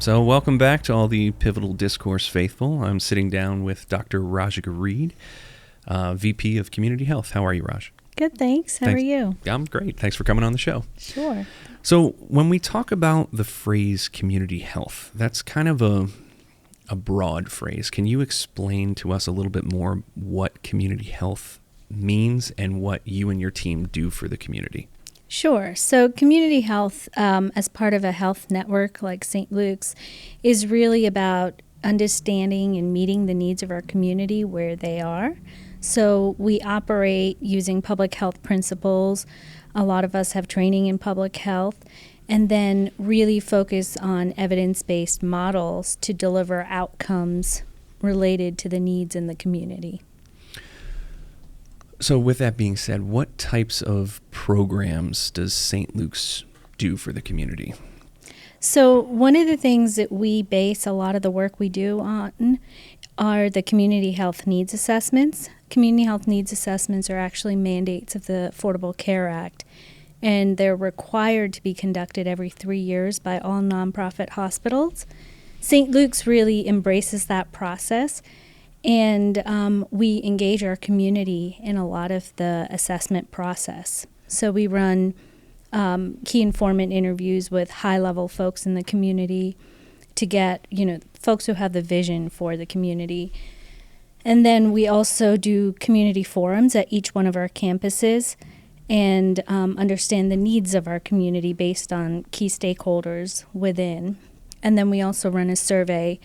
So welcome back to all the Pivotal Discourse faithful. I'm sitting down with Dr. Rajika Reed, VP of Community Health. How are you, Raj? Good, thanks. How are you? I'm great. Thanks for coming on the show. Sure. So when we talk about the phrase community health, that's kind of a broad phrase. Can you explain to us a little bit more what community health means and what you and your team do for the community? Sure. So community health, as part of a health network like St. Luke's, is really about understanding and meeting the needs of our community where they are. So we operate using public health principles. A lot of us have training in public health, and then really focus on evidence-based models to deliver outcomes related to the needs in the community. So with that being said, what types of programs does St. Luke's do for the community? So one of the things that we base a lot of the work we do on are the community health needs assessments. Community health needs assessments are actually mandates of the Affordable Care Act, and they're required to be conducted every 3 years by all nonprofit hospitals. St. Luke's really embraces that process. And we engage our community in a lot of the assessment process. So we run key informant interviews with high-level folks in the community to get, folks who have the vision for the community. And then we also do community forums at each one of our campuses and understand the needs of our community based on key stakeholders within. And then we also run a survey.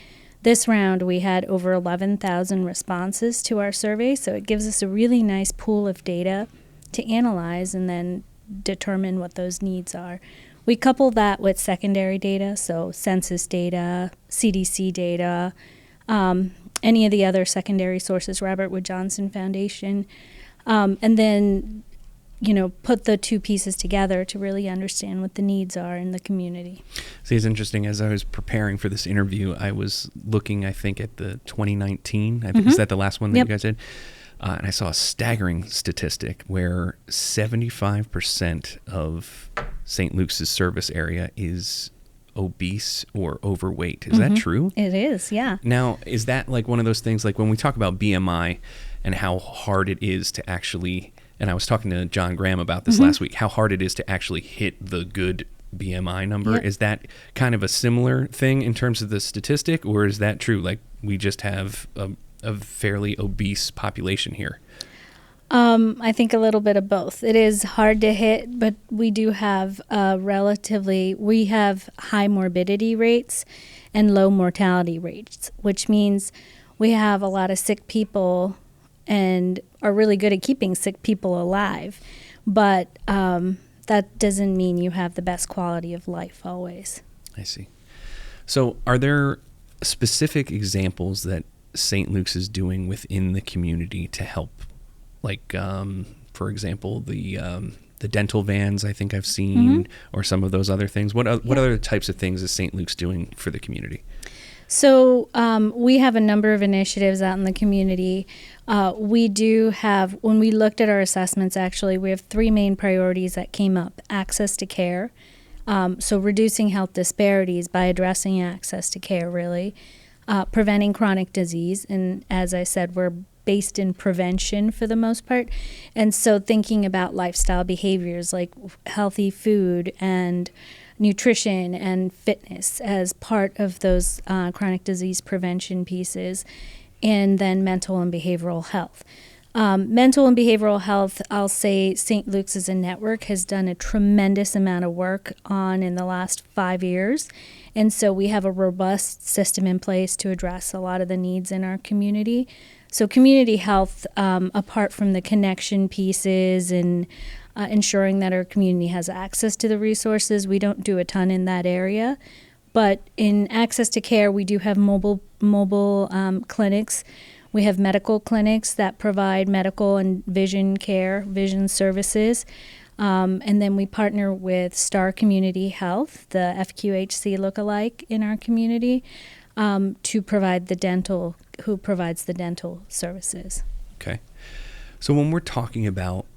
This round, we had over 11,000 responses to our survey, so it gives us a really nice pool of data to analyze and then determine what those needs are. We couple that with secondary data, so census data, CDC data, any of the other secondary sources, Robert Wood Johnson Foundation, and then put the two pieces together to really understand what the needs are in the community. See, it's interesting. As I was preparing for this interview, I was looking, I think, at the 2019. Is that the last one that you guys did? And I saw a staggering statistic where 75% of St. Luke's service area is obese or overweight. Is that true? It is, yeah. Now, is that like one of those things, like when we talk about BMI and how hard it is to actually... And I was talking to John Graham about this last week, how hard it is to actually hit the good BMI number. Yep. Is that kind of a similar thing in terms of the statistic, or is that true? Like we just have a fairly obese population here? I think a little bit of both. It is hard to hit, but we do have we have high morbidity rates and low mortality rates, which means we have a lot of sick people and are really good at keeping sick people alive. But that doesn't mean you have the best quality of life always. I see. So are there specific examples that St. Luke's is doing within the community to help, like, for example, the dental vans I think I've seen, or some of those other things? What other types of things is St. Luke's doing for the community? So we have a number of initiatives out in the community. We do have, when we looked at our assessments, actually, we have three main priorities that came up. Access to care, so reducing health disparities by addressing access to care, really. Preventing chronic disease, and as I said, we're based in prevention for the most part. And so thinking about lifestyle behaviors like healthy food and nutrition and fitness as part of those chronic disease prevention pieces, and then mental and behavioral health. Mental and behavioral health, I'll say St. Luke's as a network has done a tremendous amount of work on in the last 5 years. And so we have a robust system in place to address a lot of the needs in our community. So community health, apart from the connection pieces and ensuring that our community has access to the resources, we don't do a ton in that area. But in access to care, we do have mobile clinics. We have medical clinics that provide medical and vision care, vision services. And then we partner with Star Community Health, the FQHC lookalike in our community, to provide who provides the dental services. Okay. So when we're talking about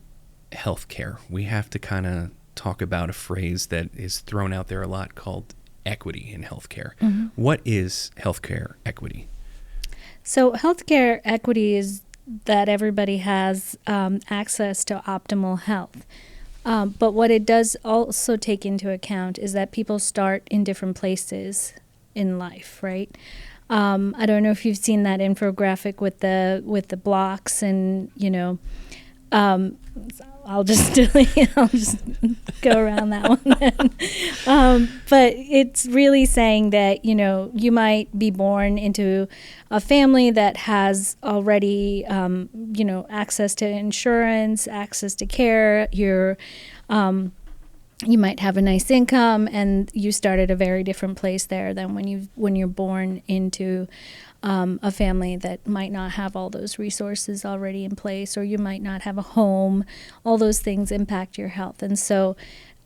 healthcare, we have to kind of talk about a phrase that is thrown out there a lot called equity in healthcare. Mm-hmm. What is healthcare equity? So healthcare equity is that everybody has access to optimal health. But what it does also take into account is that people start in different places in life, right? I don't know if you've seen that infographic with the blocks, and I'll just go around that one then. But it's really saying that you might be born into a family that has already access to insurance, access to care. You might have a nice income, and you start at a very different place there than when you're born into a family that might not have all those resources already in place, or you might not have a home. All those things impact your health. And so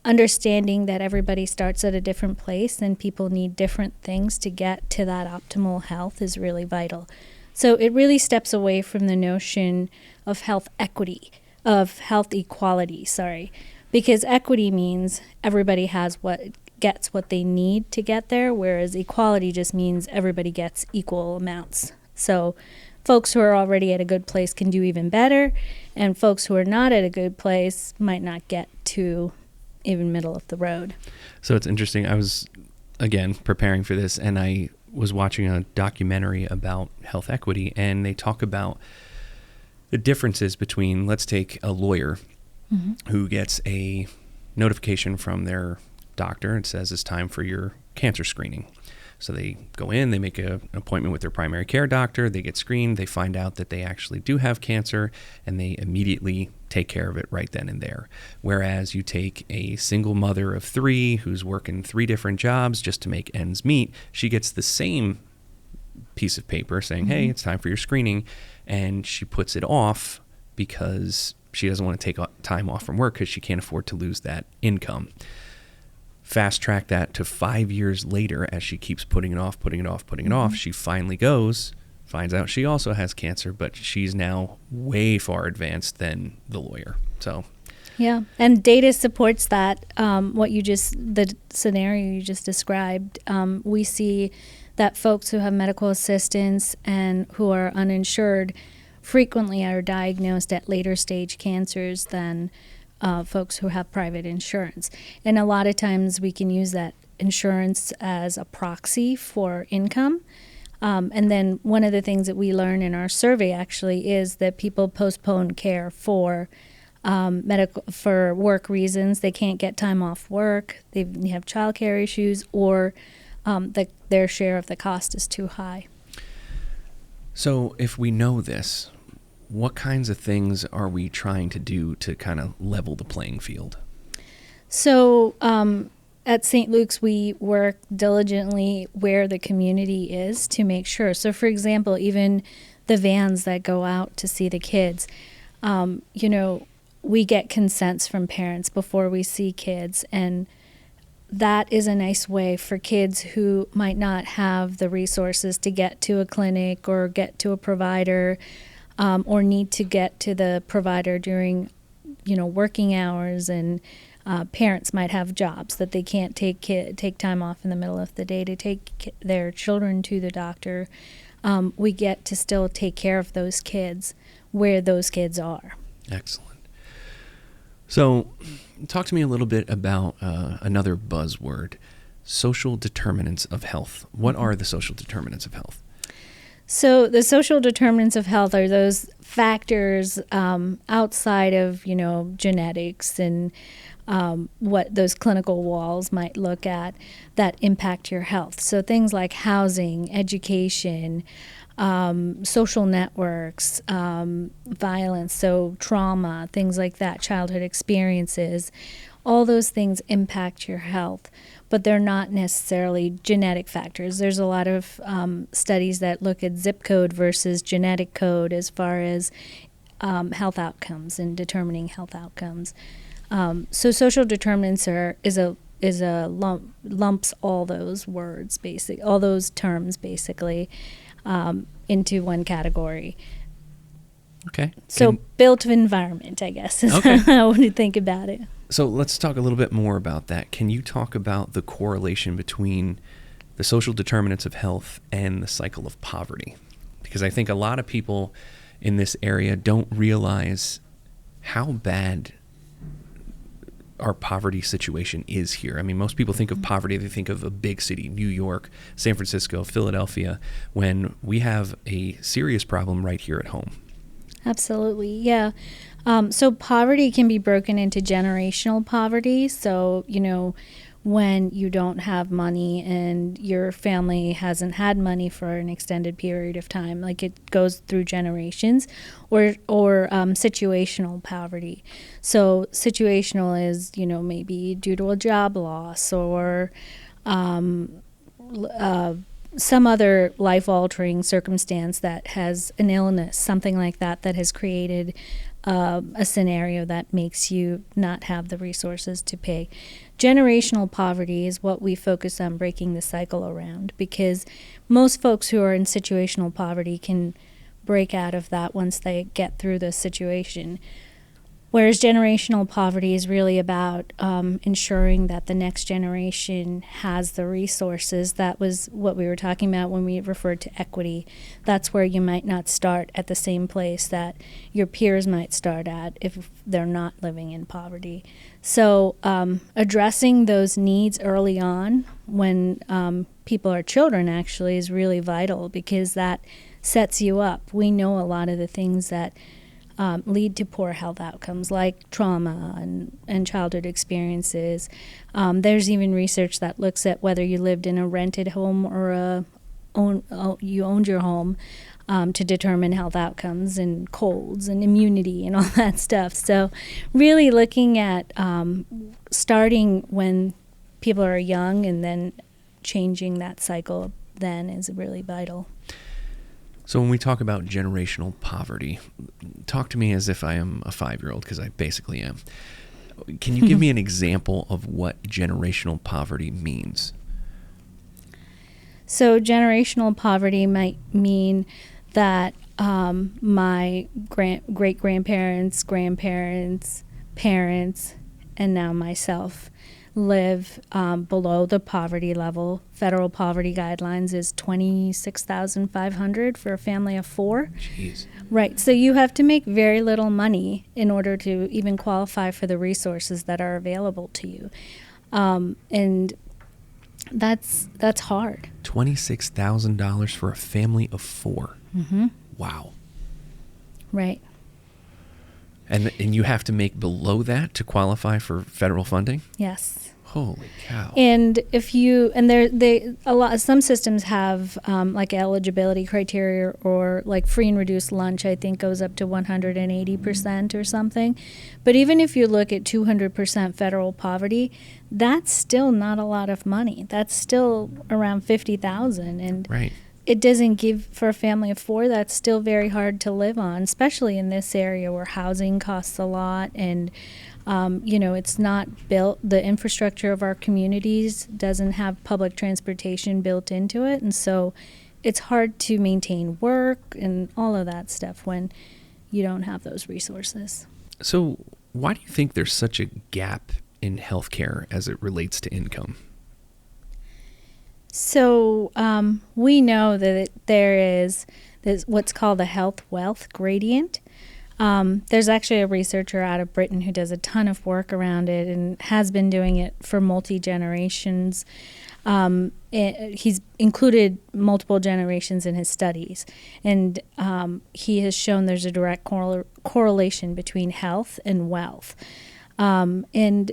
understanding that everybody starts at a different place and people need different things to get to that optimal health is really vital. So it really steps away from the notion of health equity, of health equality, because equity means everybody gets what they need to get there, whereas equality just means everybody gets equal amounts. So folks who are already at a good place can do even better, and folks who are not at a good place might not get to even middle of the road. So it's interesting. I was, again, preparing for this, and I was watching a documentary about health equity, and they talk about the differences between, let's take a lawyer who gets a notification from their doctor. It says it's time for your cancer screening. So they go in, they make an appointment with their primary care doctor, they get screened, they find out that they actually do have cancer, and they immediately take care of it right then and there. Whereas you take a single mother of 3 who's working 3 different jobs just to make ends meet, she gets the same piece of paper saying, hey, it's time for your screening, and she puts it off because she doesn't want to take time off from work because she can't afford to lose that income. Fast track that to 5 years later, as she keeps putting it off, she finally goes, finds out she also has cancer, but she's now way far advanced than the lawyer. So yeah, and data supports that. The scenario you just described. We see that folks who have medical assistance and who are uninsured frequently are diagnosed at later stage cancers than folks who have private insurance. And a lot of times we can use that insurance as a proxy for income. And then one of the things that we learn in our survey actually is that people postpone care for work reasons. They can't get time off work, they have childcare issues, or their share of the cost is too high. So if we know this, what kinds of things are we trying to do to kind of level the playing field? So at St. Luke's, we work diligently where the community is to make sure. So, for example, even the vans that go out to see the kids, we get consents from parents before we see kids, and that is a nice way for kids who might not have the resources to get to a clinic or get to a provider, or need to get to the provider during, working hours, and parents might have jobs that they can't take time off in the middle of the day to take their children to the doctor. We get to still take care of those kids where those kids are. Excellent. So talk to me a little bit about another buzzword, social determinants of health. What are the social determinants of health? So the social determinants of health are those factors outside of, genetics and what those clinical walls might look at that impact your health. So things like housing, education, social networks, violence, so trauma, things like that, childhood experiences, all those things impact your health, but they're not necessarily genetic factors. There's a lot of studies that look at zip code versus genetic code as far as health outcomes and determining health outcomes. So social determinants lumps all those words, all those terms basically into one category. Okay. So built environment, I guess, is how I would think about it. So let's talk a little bit more about that. Can you talk about the correlation between the social determinants of health and the cycle of poverty? Because I think a lot of people in this area don't realize how bad our poverty situation is here. I mean, most people think of poverty, they think of a big city, New York, San Francisco, Philadelphia, when we have a serious problem right here at home. Absolutely, yeah. So poverty can be broken into generational poverty. So, when you don't have money and your family hasn't had money for an extended period of time, like it goes through generations, or situational poverty. So situational is, maybe due to a job loss or some other life-altering circumstance that has an illness, something like that, that has created a scenario that makes you not have the resources to pay. Generational poverty is what we focus on breaking the cycle around, because most folks who are in situational poverty can break out of that once they get through the situation. Whereas generational poverty is really about ensuring that the next generation has the resources. That was what we were talking about when we referred to equity. That's where you might not start at the same place that your peers might start at if they're not living in poverty. So addressing those needs early on when people are children actually is really vital, because that sets you up. We know a lot of the things that lead to poor health outcomes, like trauma and childhood experiences. There's even research that looks at whether you lived in a rented home or you owned your home to determine health outcomes and colds and immunity and all that stuff. So really looking at starting when people are young and then changing that cycle then is really vital. So when we talk about generational poverty, talk to me as if I am a 5-year-old, because I basically am. Can you give me an example of what generational poverty means? So generational poverty might mean that my great-grandparents, grandparents, parents, and now myself live below the poverty level. Federal poverty guidelines is $26,500 for a family of 4. Jeez. Right. So you have to make very little money in order to even qualify for the resources that are available to you. And that's hard. $26,000 for a family of 4. Mm-hmm. Wow. Right. And you have to make below that to qualify for federal funding? Yes. Holy cow. And some systems have like eligibility criteria, or like free and reduced lunch, I think goes up to 180% or something. But even if you look at 200% federal poverty, that's still not a lot of money. That's still around $50,000, and right. It doesn't give, for a family of 4, that's still very hard to live on, especially in this area where housing costs a lot, and it's not built, the infrastructure of our communities doesn't have public transportation built into it, and so it's hard to maintain work and all of that stuff when you don't have those resources. So why do you think there's such a gap in healthcare as it relates to income? So we know that there's what's called the health wealth gradient. There's actually a researcher out of Britain who does a ton of work around it and has been doing it for multi-generations. He's included multiple generations in his studies, and he has shown there's a direct correlation between health and wealth. And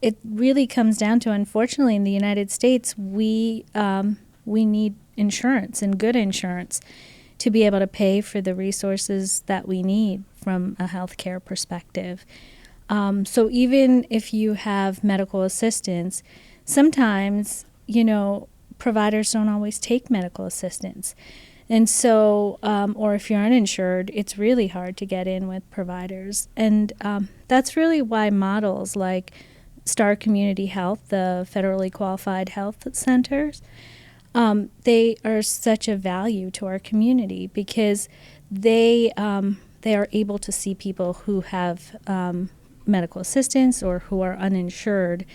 it really comes down to, unfortunately, in the United States, we need insurance, and good insurance, to be able to pay for the resources that we need from a healthcare perspective. So even if you have medical assistance, sometimes, providers don't always take medical assistance. And so, or if you're uninsured, it's really hard to get in with providers. And that's really why models like Star Community Health, the federally qualified health centers, they are such a value to our community, because they are able to see people who have medical assistance or who are uninsured,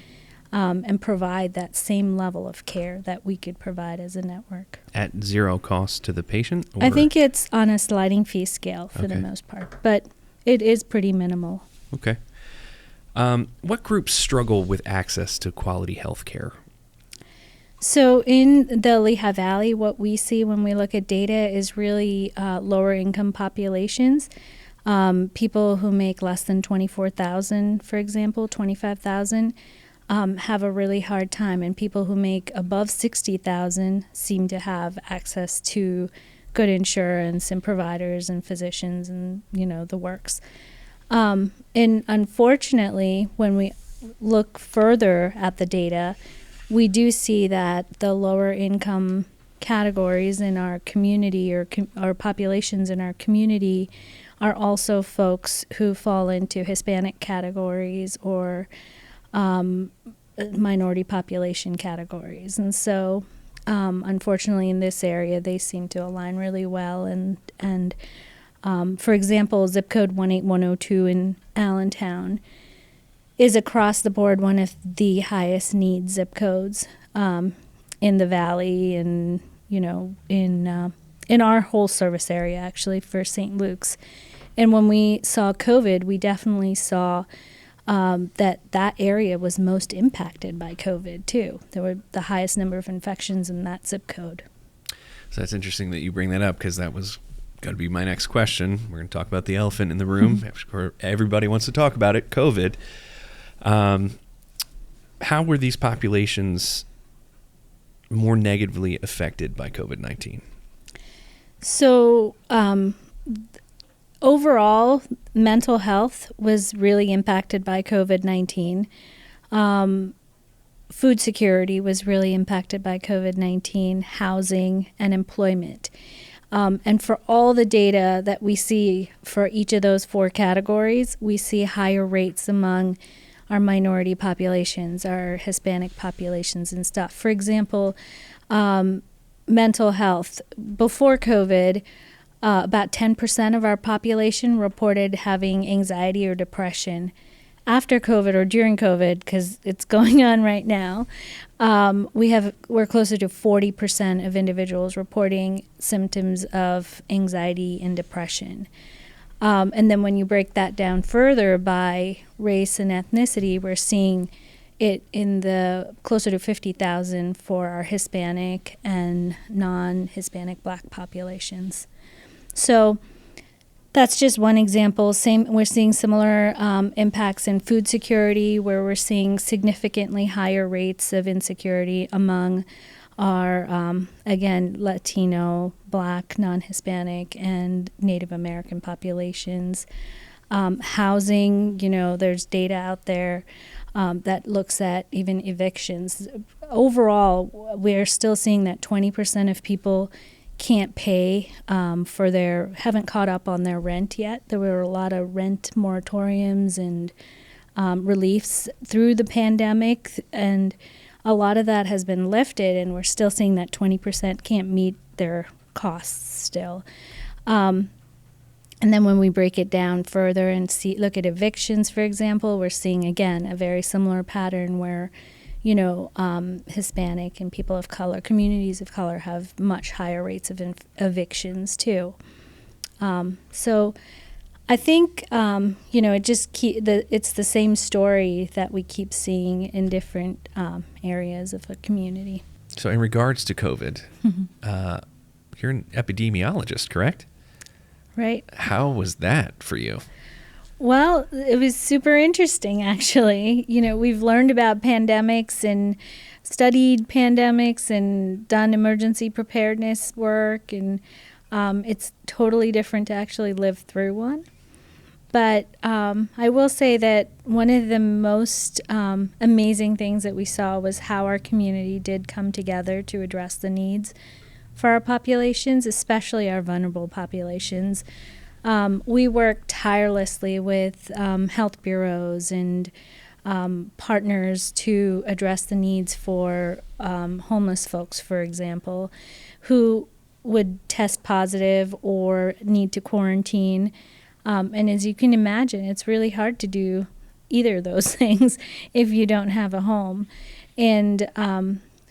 and provide that same level of care that we could provide as a network. At zero cost to the patient? Or? I think it's on a sliding fee scale for the Okay. most part, but it is pretty minimal. Okay. What groups struggle with access to quality health care? So in the Lehigh Valley, what we see when we look at data is really lower income populations. People who make less than $24,000, for example, $25,000, have a really hard time, and people who make above $60,000 seem to have access to good insurance and providers and physicians and the works. And unfortunately, when we look further at the data, we do see that the lower income categories in our community or populations in our community are also folks who fall into Hispanic categories or minority population categories. And so, unfortunately, in this area, they seem to align really well. And for example, zip code 18102 in Allentown is across the board one of the highest need zip codes in the valley and, in our whole service area, actually, for St. Luke's. And when we saw COVID, we definitely saw that area was most impacted by COVID, too. There were the highest number of infections in that zip code. So that's interesting that you bring that up, because that was going to be my next question. We're going to talk about the elephant in the room. Everybody wants to talk about it, COVID. How were these populations more negatively affected by COVID-19? So overall, mental health was really impacted by COVID-19. Food security was really impacted by COVID-19, housing, and employment. And for all the data that we see for each of those four categories, we see higher rates among our minority populations, our Hispanic populations and stuff. For example, mental health. Before COVID, about 10% of our population reported having anxiety or depression. After COVID or during COVID, because it's going on right now, we're closer to 40% of individuals reporting symptoms of anxiety and depression. And then when you break that down further by race and ethnicity, we're seeing it in the closer to 50,000 for our Hispanic and non-Hispanic Black populations. So that's just one example. We're seeing similar impacts in food security, where we're seeing significantly higher rates of insecurity among our, again, Latino, Black, non-Hispanic, and Native American populations. Housing, there's data out there that looks at even evictions. Overall, we're still seeing that 20% of people can't pay haven't caught up on their rent yet. There were a lot of rent moratoriums and reliefs through the pandemic, and a lot of that has been lifted, and we're still seeing that 20% can't meet their costs still. And then when we break it down further and look at evictions, for example, we're seeing, again, a very similar pattern where, Hispanic and people of color, communities of color, have much higher rates of evictions, too. So I think, it just it's the same story that we keep seeing in different areas of a community. So in regards to COVID, you're an epidemiologist, correct? Right. How was that for you? Well, it was super interesting, actually. We've learned about pandemics and studied pandemics and done emergency preparedness work, and it's totally different to actually live through one. But I will say that one of the most amazing things that we saw was how our community did come together to address the needs for our populations, especially our vulnerable populations. We work tirelessly with health bureaus and partners to address the needs for homeless folks, for example, who would test positive or need to quarantine. And as you can imagine, it's really hard to do either of those things if you don't have a home. And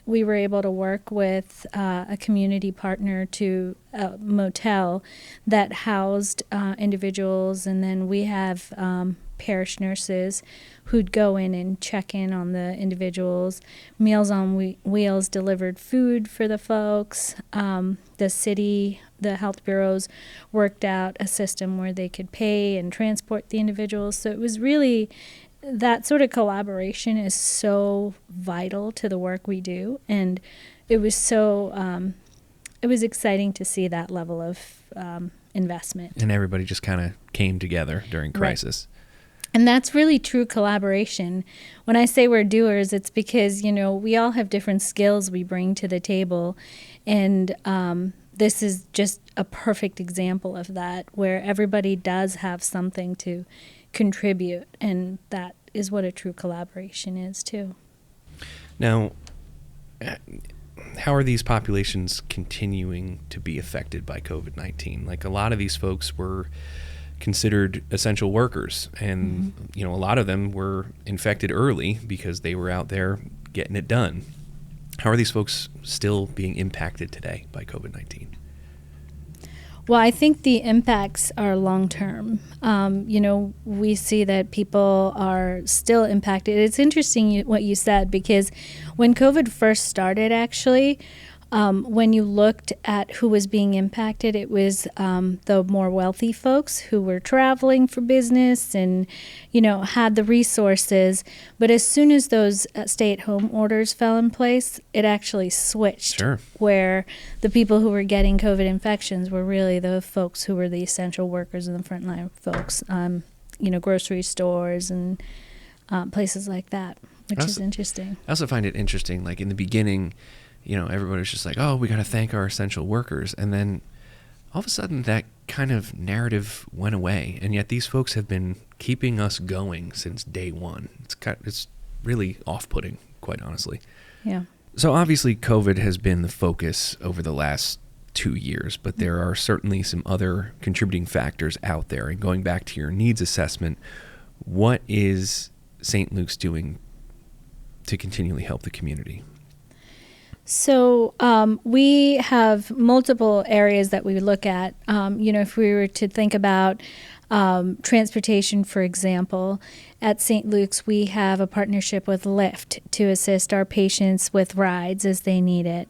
we were able to work with a community partner to a motel that housed individuals, and then we have parish nurses who'd go in and check in on the individuals. Meals on Wheels delivered food for the folks. The city, the health bureaus worked out a system where they could pay and transport the individuals. So it was really, that sort of collaboration is so vital to the work we do. And it was so, it was exciting to see that level of investment. And everybody just kind of came together during crisis. Right. And that's really true collaboration. When I say we're doers, it's because, we all have different skills we bring to the table. And this is just a perfect example of that, where everybody does have something to contribute. And that is what a true collaboration is, too. Now, how are these populations continuing to be affected by COVID-19? Like, a lot of these folks were considered essential workers, and a lot of them were infected early because they were out there getting it done. How are these folks still being impacted today by COVID-19? Well, I think the impacts are long-term. We see that people are still impacted. It's interesting what you said, because when COVID first started, actually, when you looked at who was being impacted, it was the more wealthy folks who were traveling for business and, had the resources. But as soon as those stay-at-home orders fell in place, it actually switched. Sure. Where the people who were getting COVID infections were really the folks who were the essential workers and the frontline folks, grocery stores and places like that, which is interesting. I also find it interesting, like in the beginning, everybody was just like, oh, we got to thank our essential workers. And then all of a sudden that kind of narrative went away. And yet these folks have been keeping us going since day one. It's really off-putting, quite honestly. Yeah. So obviously COVID has been the focus over the last 2 years, but there are certainly some other contributing factors out there. And going back to your needs assessment, what is St. Luke's doing to continually help the community? So we have multiple areas that we look at. If we were to think about transportation, for example, at St. Luke's, we have a partnership with Lyft to assist our patients with rides as they need it.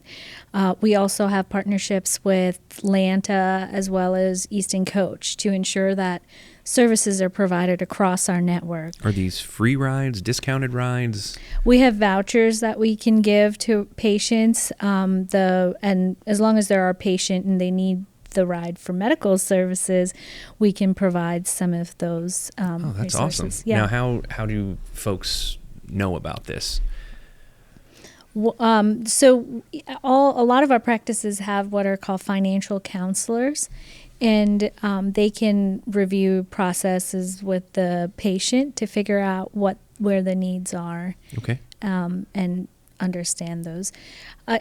We also have partnerships with Lanta as well as Easton Coach to ensure that services are provided across our network. Are these free rides, discounted rides? We have vouchers that we can give to patients, and as long as they're our patient and they need the ride for medical services, we can provide some of those Oh, that's resources. awesome. Yeah. Now, how do folks know about this? So a lot of our practices have what are called financial counselors, and they can review processes with the patient to figure out where the needs are. Okay. And understand those.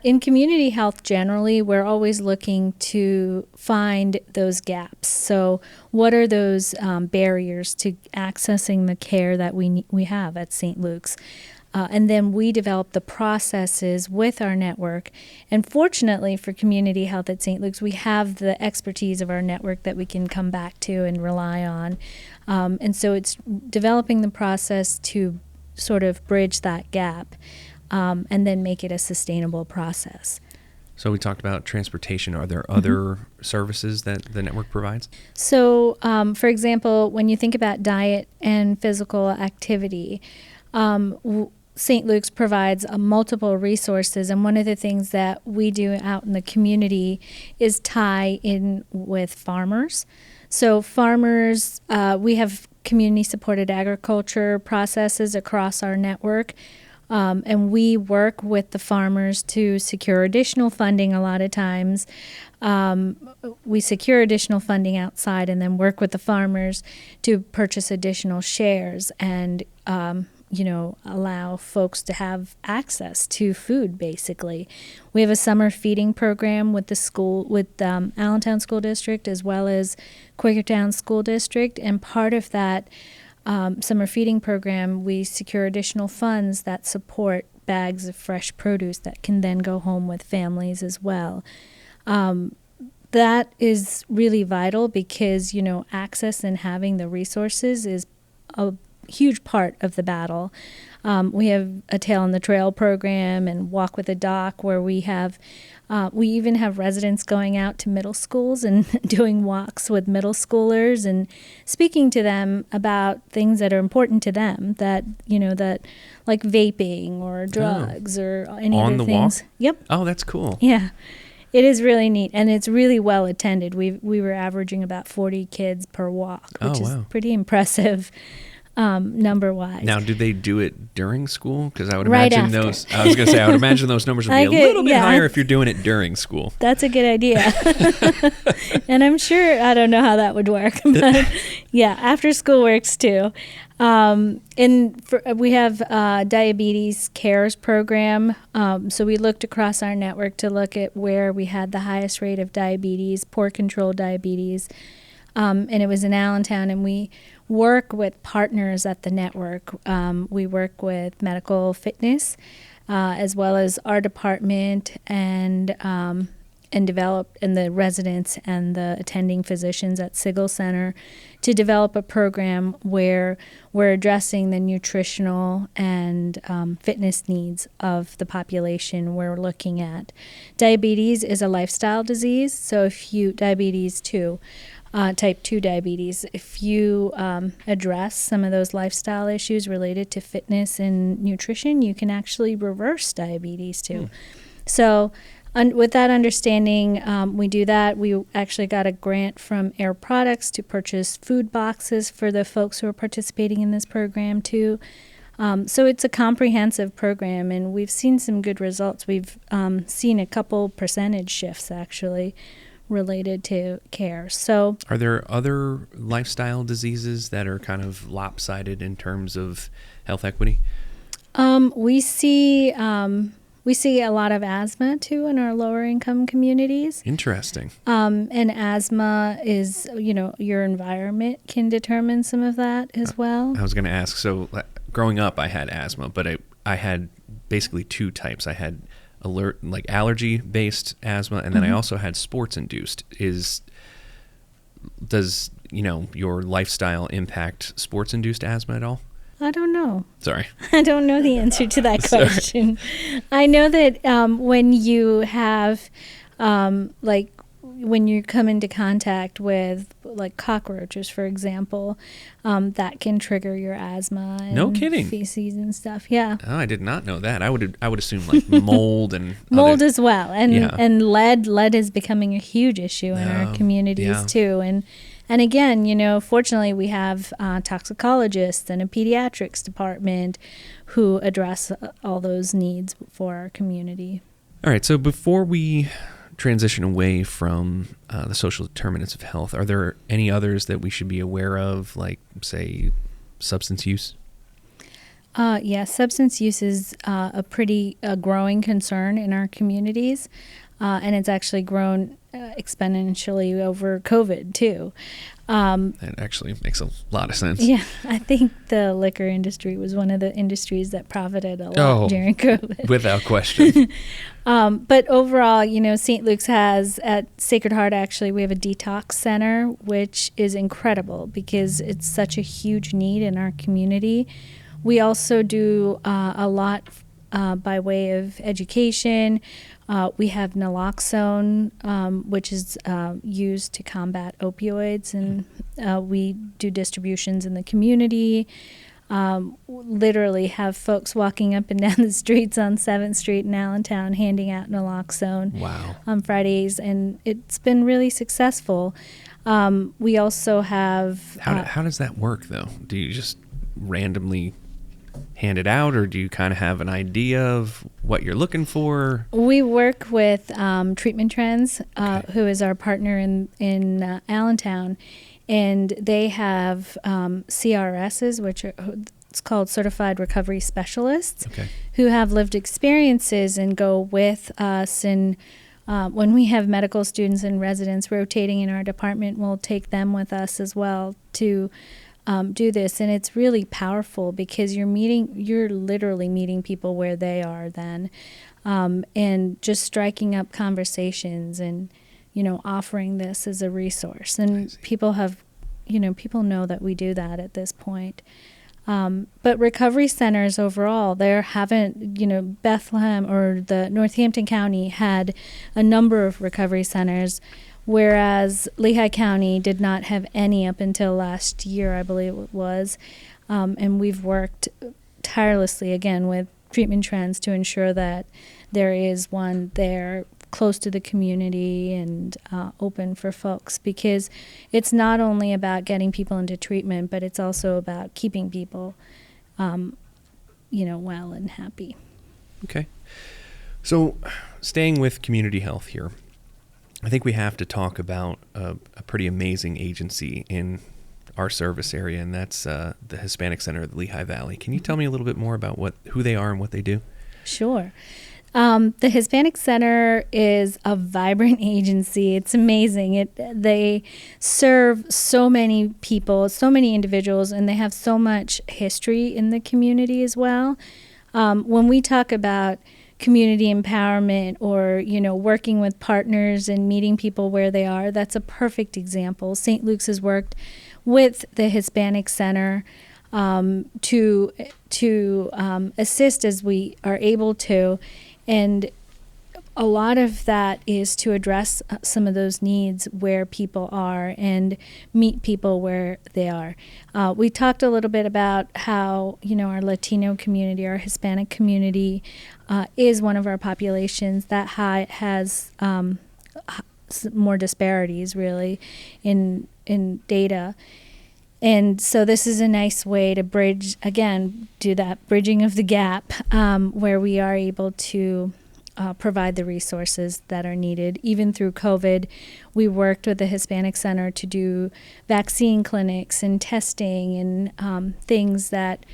In community health generally, we're always looking to find those gaps. So what are those barriers to accessing the care that we have at St. Luke's? And then we develop the processes with our network. And fortunately for community health at St. Luke's, we have the expertise of our network that we can come back to and rely on. And so it's developing the process to sort of bridge that gap and then make it a sustainable process. So we talked about transportation. Are there other services that the network provides? So, for example, when you think about diet and physical activity, St. Luke's provides multiple resources, and one of the things that we do out in the community is tie in with farmers. So farmers, we have community-supported agriculture processes across our network, and we work with the farmers to secure additional funding a lot of times. We secure additional funding outside and then work with the farmers to purchase additional shares and allow folks to have access to food, basically. We have a summer feeding program with the school, with Allentown School District as well as Quakertown School District, and part of that summer feeding program, we secure additional funds that support bags of fresh produce that can then go home with families as well. That is really vital because, access and having the resources is a huge part of the battle. We have a Tail on the Trail program and Walk with a Doc where we even have residents going out to middle schools and doing walks with middle schoolers and speaking to them about things that are important to them, that like vaping or drugs or any on other the things. walk? Yep. Oh, that's cool. Yeah. It is really neat, and it's really well attended. We were averaging about 40 kids per walk, which is pretty impressive number-wise. Now, do they do it during school? Because I would Right imagine after. I was going to say, I would imagine those numbers would be a little bit higher if you're doing it during school. That's a good idea. And I'm sure, I don't know how that would work, but yeah, after school works too. We have diabetes cares program. So we looked across our network to look at where we had the highest rate of diabetes, poor control diabetes. And it was in Allentown, and we work with partners at the network. We work with medical fitness, as well as our department and the residents and the attending physicians at Sigel Center to develop a program where we're addressing the nutritional and fitness needs of the population we're looking at. Diabetes is a lifestyle disease, so diabetes too. Type 2 diabetes, if you address some of those lifestyle issues related to fitness and nutrition, you can actually reverse diabetes too. So with that understanding, we do that. We actually got a grant from Air Products to purchase food boxes for the folks who are participating in this program too. So it's a comprehensive program, and we've seen some good results. We've seen a couple percentage shifts actually related to care. So, are there other lifestyle diseases that are kind of lopsided in terms of health equity? We see a lot of asthma too in our lower income communities. Interesting. And asthma is, your environment can determine some of that as well. I was going to ask. So, growing up, I had asthma, but I had basically two types. I had allergy-based asthma, and then I also had sports-induced. Does your lifestyle impact sports-induced asthma at all? I don't know. Sorry. I don't know the answer to that question. I know that when you have, when you come into contact with cockroaches, for example, that can trigger your asthma and feces and stuff. Yeah. Oh, I did not know that. I would assume mold and mold as well, and lead. Lead is becoming a huge issue in our communities too. And again, fortunately, we have toxicologists and a pediatrics department who address all those needs for our community. All right. So before we transition away from the social determinants of health, are there any others that we should be aware of, like, say, substance use? Yes, substance use is a growing concern in our communities, and it's actually grown exponentially over COVID, too. That actually makes a lot of sense. Yeah, I think the liquor industry was one of the industries that profited a lot during COVID. Without question. But overall, St. Luke's has, at Sacred Heart, actually, we have a detox center, which is incredible because it's such a huge need in our community. We also do a lot by way of education. We have naloxone, which is used to combat opioids, and we do distributions in the community. Literally have folks walking up and down the streets on 7th Street in Allentown handing out naloxone on Fridays, and it's been really successful. We also have... How does that work, though? Do you just randomly hand it out, or do you kind of have an idea of what you're looking for? We work with Treatment Trends, who is our partner in Allentown, and they have CRSs, which are it's called Certified Recovery Specialists, who have lived experiences and go with us. And when we have medical students and residents rotating in our department, we'll take them with us as well to do this, and it's really powerful because you're literally meeting people where they are then, and just striking up conversations and, offering this as a resource. And people know that we do that at this point. But recovery centers overall, there haven't, Bethlehem or the Northampton County had a number of recovery centers, whereas Lehigh County did not have any up until last year, I believe it was. And we've worked tirelessly, again, with Treatment Trends to ensure that there is one there close to the community and open for folks, because it's not only about getting people into treatment, but it's also about keeping people, well and happy. Okay. So staying with community health here, I think we have to talk about a pretty amazing agency in our service area, and that's the Hispanic Center of the Lehigh Valley. Can you tell me a little bit more about who they are and what they do? Sure. The Hispanic Center is a vibrant agency. It's amazing. They serve so many people, so many individuals, and they have so much history in the community as well. When we talk about community empowerment or, working with partners and meeting people where they are, that's a perfect example. St. Luke's has worked with the Hispanic Center to assist as we are able to, and a lot of that is to address some of those needs where people are and meet people where they are. We talked a little bit about how, our Latino community, our Hispanic community is one of our populations that has more disparities, really, in data. And so this is a nice way to do that bridging of the gap, where we are able to provide the resources that are needed. Even through COVID, we worked with the Hispanic Center to do vaccine clinics and testing and things that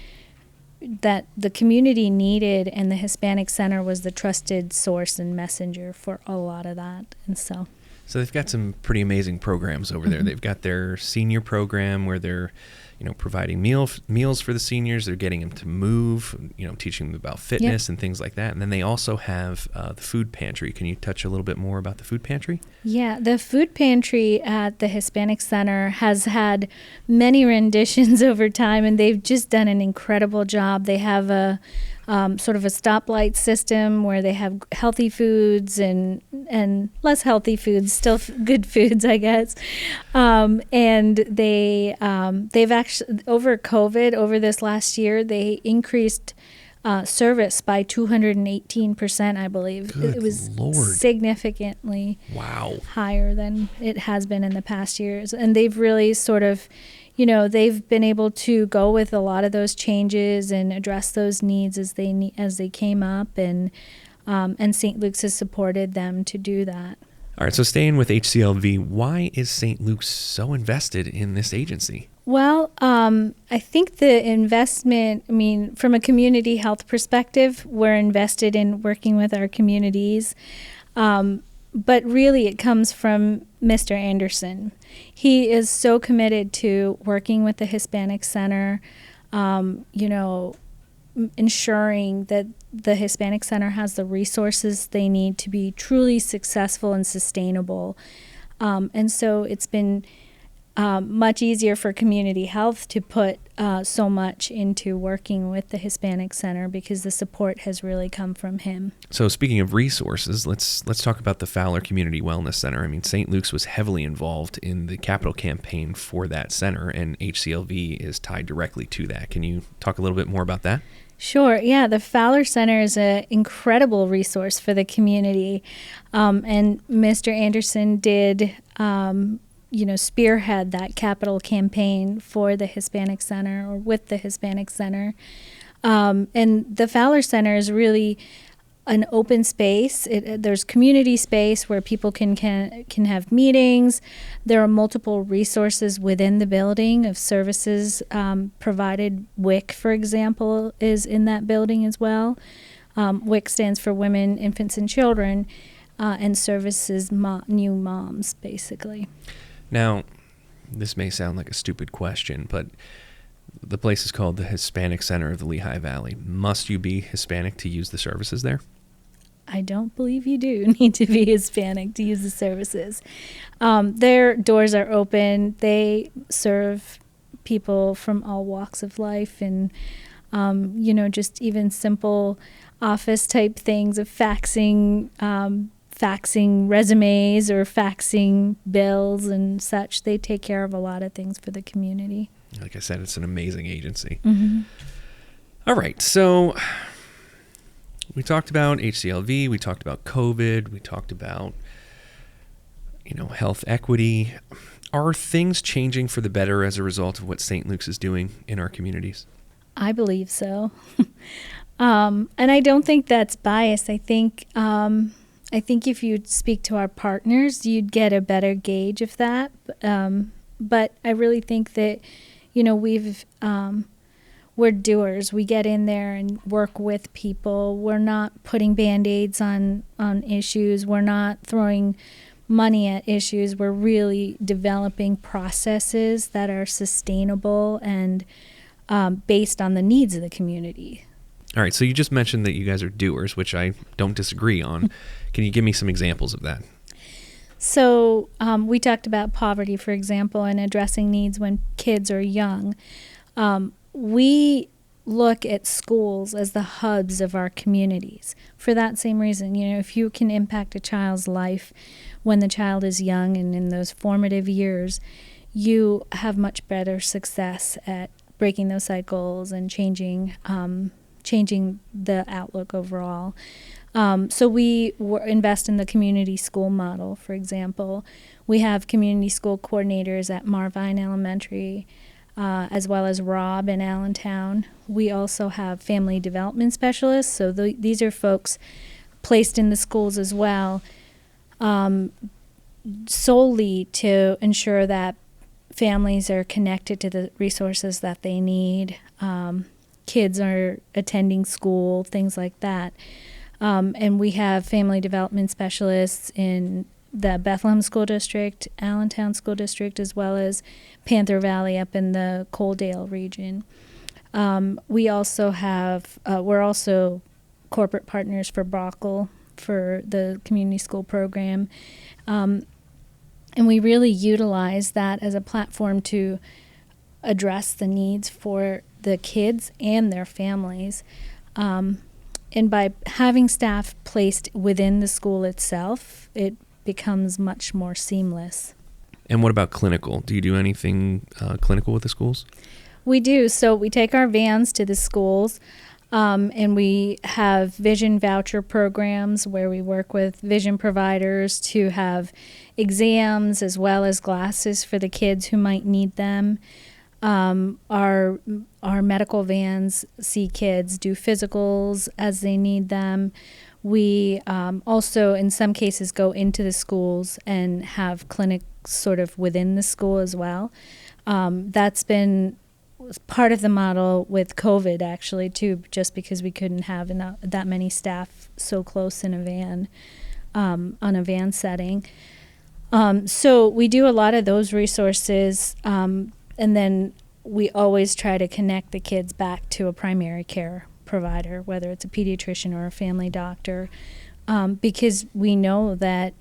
the community needed, and the Hispanic Center was the trusted source and messenger for a lot of that. And so they've got some pretty amazing programs over there. They've got their senior program where they're, providing meals for the seniors. They're getting them to move, teaching them about fitness and things like that. And then they also have the food pantry. Can you touch a little bit more about the food pantry? Yeah, the food pantry at the Hispanic Center has had many renditions over time, and they've just done an incredible job. They have a sort of a stoplight system where they have healthy foods and less healthy foods, still good foods, I guess. And they've actually, over COVID, over this last year, they increased service by 218%, I believe. Good it was Lord. Significantly higher than it has been in the past years. And they've really sort of, they've been able to go with a lot of those changes and address those needs as they came up, and St. Luke's has supported them to do that. All right, so staying with HCLV, why is St. Luke's so invested in this agency? Well, I think the investment, from a community health perspective, we're invested in working with our communities. But really it comes from Mr. Anderson. He is so committed to working with the Hispanic Center, ensuring that the Hispanic Center has the resources they need to be truly successful and sustainable. And so it's been much easier for community health to put so much into working with the Hispanic Center, because the support has really come from him. So speaking of resources, let's talk about the Fowler Community Wellness Center. St. Luke's was heavily involved in the capital campaign for that center, and HCLV is tied directly to that. Can you talk a little bit more about that? Sure. Yeah, the Fowler Center is an incredible resource for the community, and Mr. Anderson did spearhead that capital campaign for the Hispanic Center, or with the Hispanic Center. And the Fowler Center is really an open space. There's community space where people can have meetings. There are multiple resources within the building of services provided. WIC, for example, is in that building as well. WIC stands for Women, Infants, and Children, and services new moms, basically. Now, this may sound like a stupid question, but The place is called the Hispanic Center of the Lehigh Valley. Must you be Hispanic to use the services there? I don't believe you do need to be Hispanic to use the services. Their doors are open. They serve people from all walks of life and, just even simple office type things of faxing resumes or faxing bills and such. They take care of a lot of things for the community. Like I said, it's an amazing agency. Mm-hmm. All right, so we talked about HCLV, we talked about COVID, we talked about, health equity. Are things changing for the better as a result of what St. Luke's is doing in our communities? I believe so. And I don't think that's biased. I think if you'd speak to our partners, you'd get a better gauge of that. But I really think that, we're doers. We get in there and work with people. We're not putting Band-Aids on issues. We're not throwing money at issues. We're really developing processes that are sustainable and based on the needs of the community. All right, so you just mentioned that you guys are doers, which I don't disagree on. Can you give me some examples of that? So we talked about poverty, for example, and addressing needs when kids are young. We look at schools as the hubs of our communities for that same reason. If you can impact a child's life when the child is young and in those formative years, you have much better success at breaking those cycles and changing the outlook overall. So we invest in the community school model, for example. We have community school coordinators at Marvine Elementary, as well as Rob in Allentown. We also have family development specialists, so these are folks placed in the schools as well, solely to ensure that families are connected to the resources that they need. Kids are attending school, things like that. And we have family development specialists in the Bethlehem School District, Allentown School District, as well as Panther Valley up in the Coaldale region. We also have, we're also corporate partners for Brockle for the community school program. And we really utilize that as a platform to address the needs for the kids and their families. And by having staff placed within the school itself, it becomes much more seamless. And what about clinical? Do you do anything clinical with the schools? We do. So we take our vans to the schools, and we have vision voucher programs where we work with vision providers to have exams as well as glasses for the kids who might need them. Our medical vans see kids do physicals as they need them. We also, in some cases, go into the schools and have clinics sort of within the school as well. That's been part of the model with COVID, actually, too, just because we couldn't have that many staff so close in a van, on a van setting. So we do a lot of those resources, and then we always try to connect the kids back to a primary care provider, whether it's a pediatrician or a family doctor, because we know that,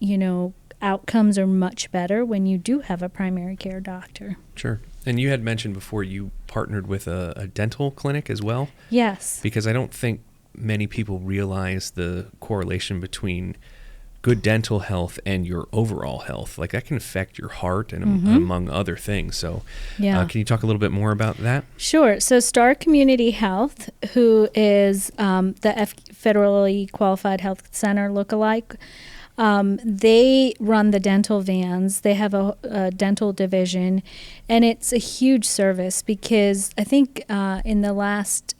outcomes are much better when you do have a primary care doctor. Sure. And you had mentioned before you partnered with a dental clinic as well? Yes. Because I don't think many people realize the correlation between good dental health and your overall health. Like that can affect your heart and among other things. So can you talk a little bit more about that? Sure. So Star Community Health, who is the federally qualified health center lookalike, they run the dental vans. They have a dental division, and it's a huge service because I think in the last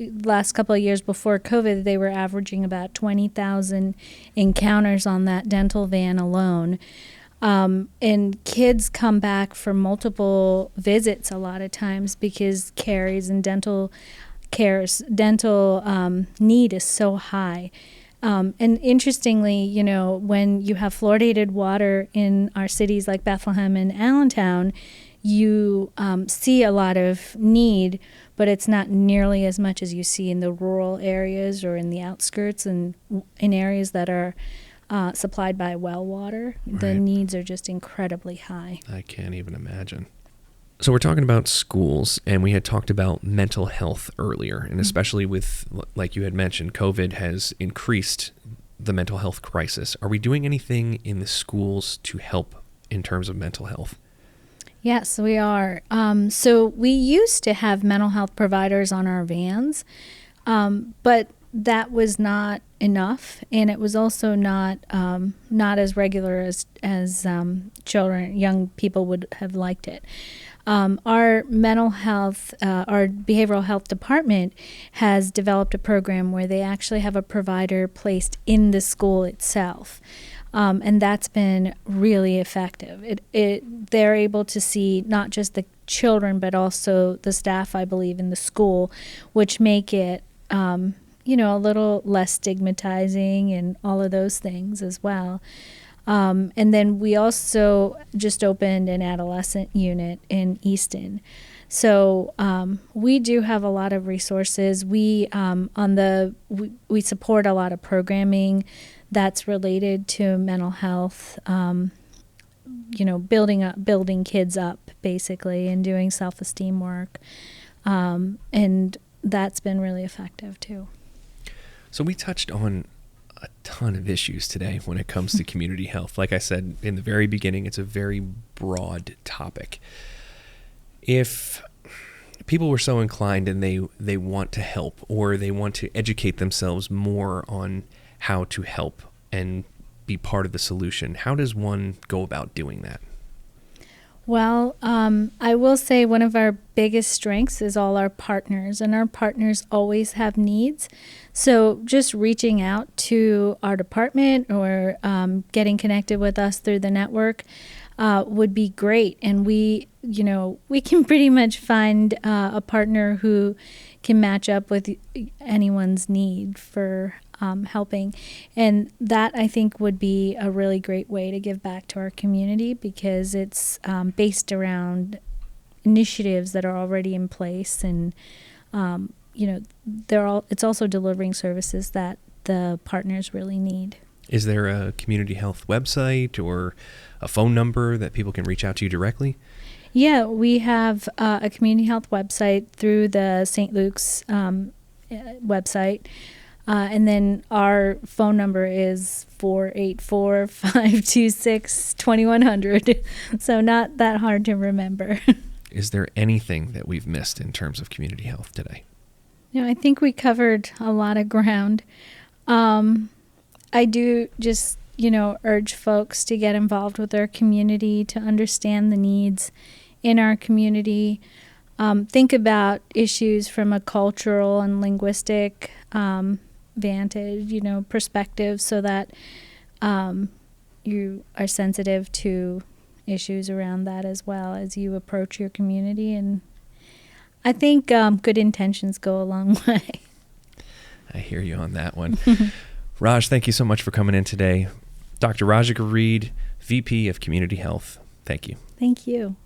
couple of years before COVID, they were averaging about 20,000 encounters on that dental van alone. And kids come back for multiple visits a lot of times because caries and dental need is so high. And interestingly, when you have fluoridated water in our cities like Bethlehem and Allentown, you see a lot of need, but it's not nearly as much as you see in the rural areas or in the outskirts and in areas that are supplied by well water. Right. The needs are just incredibly high. I can't even imagine. So we're talking about schools, and we had talked about mental health earlier, and especially with, like you had mentioned, COVID has increased the mental health crisis. Are we doing anything in the schools to help in terms of mental health? Yes, we are. So we used to have mental health providers on our vans, but that was not enough, and it was also not as regular as children, young people would have liked it. Our mental health, our behavioral health department has developed a program where they actually have a provider placed in the school itself. And that's been really effective. They're able to see not just the children, but also the staff, I believe, in the school, which make it, a little less stigmatizing and all of those things as well. And then we also just opened an adolescent unit in Easton. So we do have a lot of resources. We support a lot of programming that's related to mental health, building kids up basically and doing self-esteem work. And that's been really effective too. So we touched on a ton of issues today when it comes to community health. Like I said in the very beginning, it's a very broad topic. If people were so inclined and they want to help, or they want to educate themselves more on how to help and be part of the solution, how does one go about doing that? Well, I will say one of our biggest strengths is all our partners, and our partners always have needs. So just reaching out to our department or getting connected with us through the network would be great. And we can pretty much find a partner who can match up with anyone's need for helping. And that, I think, would be a really great way to give back to our community, because it's based around initiatives that are already in place, and it's also delivering services that the partners really need. Is there a community health website or a phone number that people can reach out to you directly? Yeah, we have a community health website through the St. Luke's website. And then our phone number is 484-526-2100. So not that hard to remember. Is there anything that we've missed in terms of community health today? I think we covered a lot of ground. I do just, urge folks to get involved with their community, to understand the needs in our community. Think about issues from a cultural and linguistic vantage, perspective, so that you are sensitive to issues around that as well as you approach your community. And I think good intentions go a long way. I hear you on that one. Raj, thank you so much for coming in today. Dr. Rajika Reed, VP of Community Health. Thank you. Thank you.